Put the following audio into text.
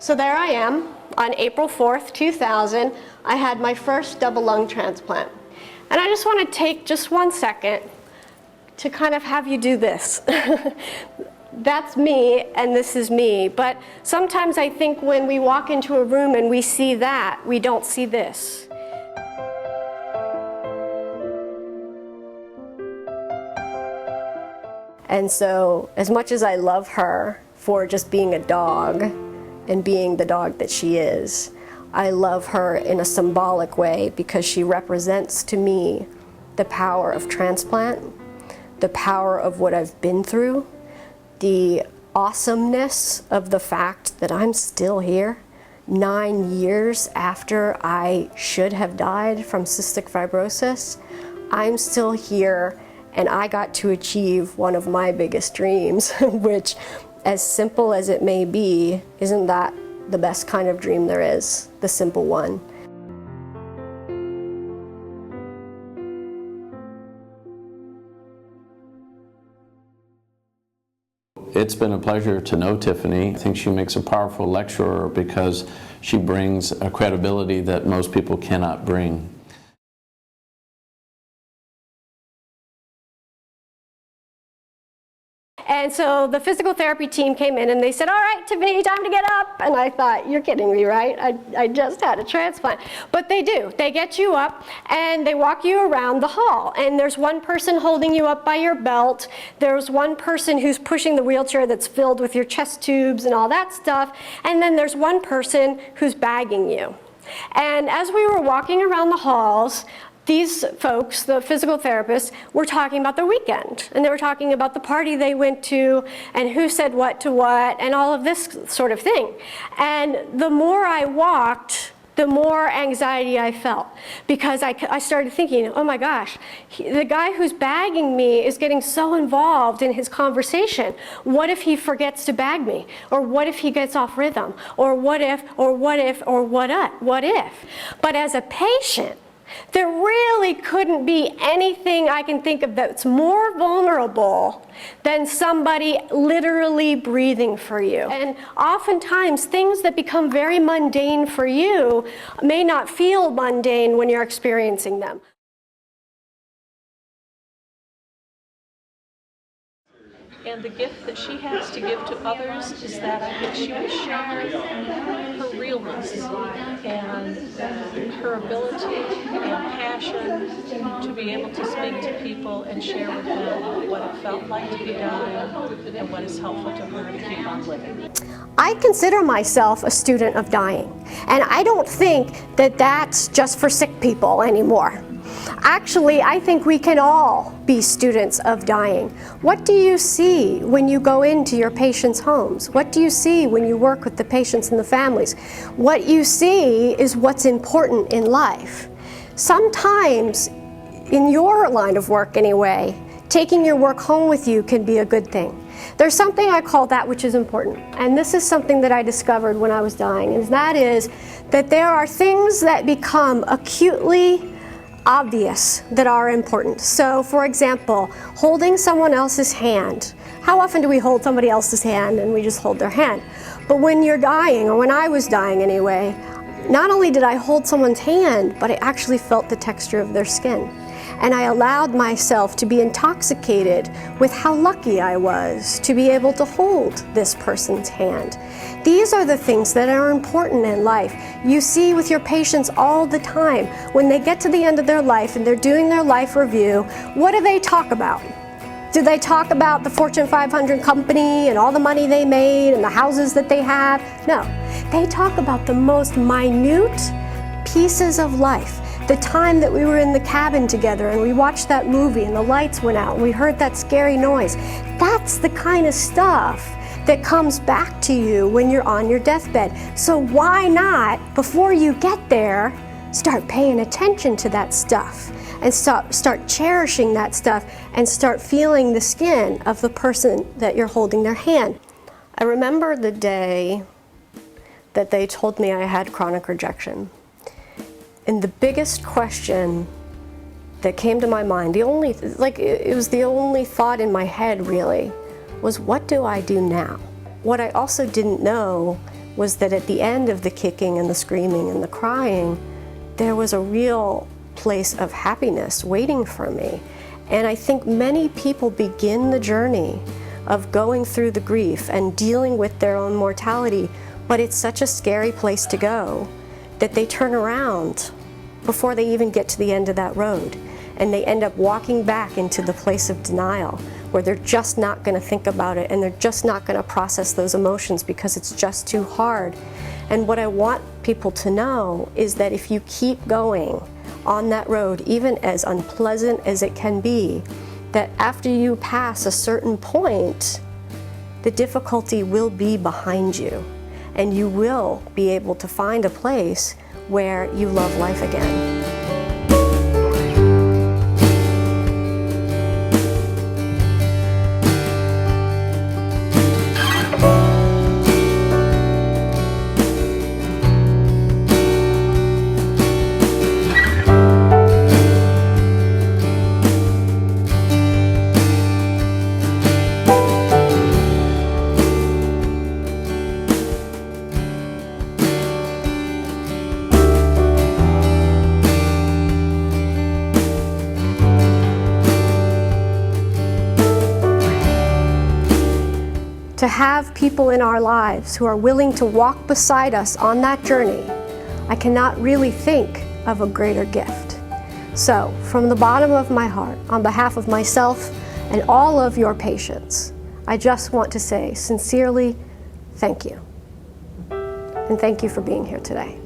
So there I am on April 4th, 2000. I had my first double lung transplant. And I just want to take just 1 second to kind of have you do this. That's me and this is me. But sometimes I think when we walk into a room and we see that, we don't see this. And so as much as I love her for just being a dog and being the dog that she is, I love her in a symbolic way because she represents to me the power of transplant, the power of what I've been through, the awesomeness of the fact that I'm still here 9 years after I should have died from cystic fibrosis. I'm still here and I got to achieve one of my biggest dreams, which, as simple as it may be, isn't that the best kind of dream there is, the simple one? It's been a pleasure to know Tiffany. I think she makes a powerful lecturer because she brings a credibility that most people cannot bring. And so the physical therapy team came in and they said, all right, Tiffany, time to get up. And I thought, you're kidding me, right? I just had a transplant. But they do. They get you up and they walk you around the hall. And there's one person holding you up by your belt. There's one person who's pushing the wheelchair that's filled with your chest tubes and all that stuff. And then there's one person who's bagging you. And as we were walking around the halls, these folks, the physical therapists, were talking about their weekend. And they were talking about the party they went to and who said what to what and all of this sort of thing. And the more I walked, the more anxiety I felt. Because I started thinking, oh my gosh, the guy who's bagging me is getting so involved in his conversation. What if he forgets to bag me? Or what if he gets off rhythm? Or what if, or what if, or what if? But as a patient, there really couldn't be anything I can think of that's more vulnerable than somebody literally breathing for you. And oftentimes, things that become very mundane for you may not feel mundane when you're experiencing them. And the gift that she has to give to others is that I think she will share her realness and her ability and passion to be able to speak to people and share with them what it felt like to be dying and what is helpful to her to keep on living. I consider myself a student of dying, and I don't think that that's just for sick people anymore. Actually, I think we can all be students of dying. What do you see when you go into your patients' homes? What do you see when you work with the patients and the families? What you see is what's important in life. Sometimes, in your line of work anyway, taking your work home with you can be a good thing. There's something I call that which is important, and this is something that I discovered when I was dying, and that is that there are things that become acutely obvious that are important. So, for example, holding someone else's hand. How often do we hold somebody else's hand and we just hold their hand? But when you're dying, or when I was dying anyway, not only did I hold someone's hand, but I actually felt the texture of their skin. And I allowed myself to be intoxicated with how lucky I was to be able to hold this person's hand. These are the things that are important in life. You see with your patients all the time, when they get to the end of their life and they're doing their life review, what do they talk about? Do they talk about the Fortune 500 company and all the money they made and the houses that they have? No, they talk about the most minute pieces of life. The time that we were in the cabin together and we watched that movie and the lights went out and we heard that scary noise. That's the kind of stuff that comes back to you when you're on your deathbed. So why not, before you get there, start paying attention to that stuff and start cherishing that stuff and start feeling the skin of the person that you're holding their hand. I remember the day that they told me I had chronic rejection. And the biggest question that came to my mind, it was the only thought in my head really, was what do I do now? What I also didn't know was that at the end of the kicking and the screaming and the crying, there was a real place of happiness waiting for me. And I think many people begin the journey of going through the grief and dealing with their own mortality, but it's such a scary place to go that they turn around before they even get to the end of that road. And they end up walking back into the place of denial, where they're just not going to think about it and they're just not going to process those emotions because it's just too hard. And what I want people to know is that if you keep going on that road, even as unpleasant as it can be, that after you pass a certain point, the difficulty will be behind you and you will be able to find a place where you love life again. To have people in our lives who are willing to walk beside us on that journey, I cannot really think of a greater gift. So, from the bottom of my heart, on behalf of myself and all of your patients, I just want to say sincerely, thank you. And thank you for being here today.